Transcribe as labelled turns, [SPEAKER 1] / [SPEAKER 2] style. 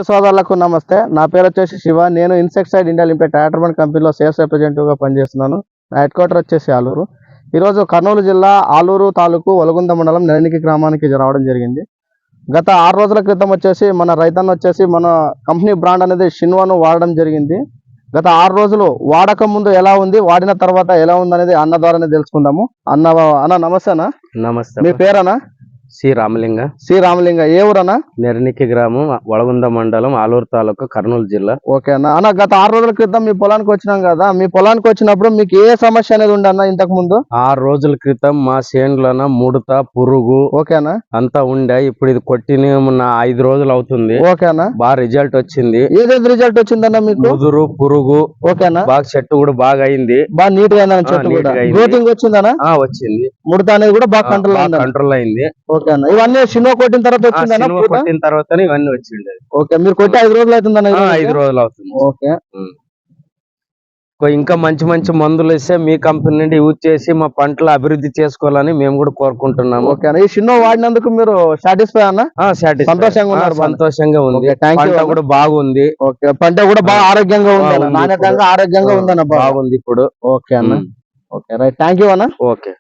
[SPEAKER 1] సోదరులకు నమస్తే. నా పేరు వచ్చేసి శివ. నేను ఇన్సెక్సైడ్ ఇండియా లిమిటెడ్ ట్రాక్టర్ బండ్ కంపెనీలో సేల్స్ రిప్రజెంటేటివ్గా పనిచేస్తున్నాను. నా హెడ్ క్వార్టర్ వచ్చేసి ఆలూరు. ఈరోజు కర్నూలు జిల్లా ఆలూరు తాలూకు వలగుంద మండలం నెరణికి గ్రామానికి రావడం జరిగింది. గత 6 రోజుల క్రితం వచ్చేసి మన రైతన్న వచ్చేసి మన కంపెనీ బ్రాండ్ అనేది షిన్వాను వాడడం జరిగింది. గత 6 రోజులు వాడక ముందు ఎలా ఉంది, వాడిన తర్వాత ఎలా ఉంది అనేది అన్న ద్వారానే తెలుసుకుందాము. అన్న నమస్తే అన్న.
[SPEAKER 2] నమస్తే.
[SPEAKER 1] మీ పేరన్నా?
[SPEAKER 2] సి రామలింగ.
[SPEAKER 1] సి రామలింగ. ఏ ఊరన్నా?
[SPEAKER 2] నెరణికి గ్రామం, వలగుంద మండలం, ఆలూరు తాలూకా, కర్నూలు జిల్లా.
[SPEAKER 1] ఓకే అన్న. అన్న గత 6 రోజుల క్రితం మీ పొలానికి వచ్చినాం కదా, మీ పొలానికి వచ్చినప్పుడు మీకు ఏ సమస్య అనేది ఉండే అన్న ఇంతకు ముందు?
[SPEAKER 2] 6 రోజుల క్రితం మా చేనులోన ముడత, పురుగు
[SPEAKER 1] ఓకేనా
[SPEAKER 2] అంతా ఉండే. ఇప్పుడు ఇది కొట్టిన 5 రోజులు అవుతుంది.
[SPEAKER 1] ఓకేనా.
[SPEAKER 2] బాగా రిజల్ట్ వచ్చింది.
[SPEAKER 1] ఏదైతే రిజల్ట్ వచ్చిందన్న మీకు?
[SPEAKER 2] ముదురు, పురుగు.
[SPEAKER 1] ఓకేనా.
[SPEAKER 2] బాగా చెట్టు కూడా బాగా అయింది.
[SPEAKER 1] బాగా నీట్ గా అయింది చెట్టు కూడా. గ్రోతింగ్ వచ్చిందనా?
[SPEAKER 2] వచ్చింది.
[SPEAKER 1] ముడత అనేది కూడా బాగా కంట్రోల్
[SPEAKER 2] అయింది.
[SPEAKER 1] ఓకే అన్న. ఇవన్నీ షినో కొట్టిన తర్వాత వచ్చిందన్న?
[SPEAKER 2] కొట్టిన తర్వాత ఇవన్నీ వచ్చింది.
[SPEAKER 1] ఓకే. మీరు కొట్టి 5 రోజులు అవుతుందన్న?
[SPEAKER 2] 5 రోజులు అవుతుంది.
[SPEAKER 1] ఓకే.
[SPEAKER 2] ఇంకా మంచి మంచి మందులు ఇస్తే మీ కంపెనీ నుండి యూజ్ చేసి మా పంటలు అభివృద్ధి చేసుకోవాలని మేము కూడా కోరుకుంటున్నాము.
[SPEAKER 1] ఓకే. ఈ షిన్నో వాడినందుకు మీరు సాటిస్ఫై అన్న? సంతోషంగా ఉన్నారు?
[SPEAKER 2] సంతోషంగా ఉంది. పంట కూడా బాగుంది.
[SPEAKER 1] ఓకే. పంట కూడా బాగా ఆరోగ్యంగా ఉంది, నాణ్యతంగా ఆరోగ్యంగా ఉందన్న.
[SPEAKER 2] బాగుంది ఇప్పుడు.
[SPEAKER 1] ఓకే అన్న. Okay right. థ్యాంక్ యూ అన్న.
[SPEAKER 2] ఓకే.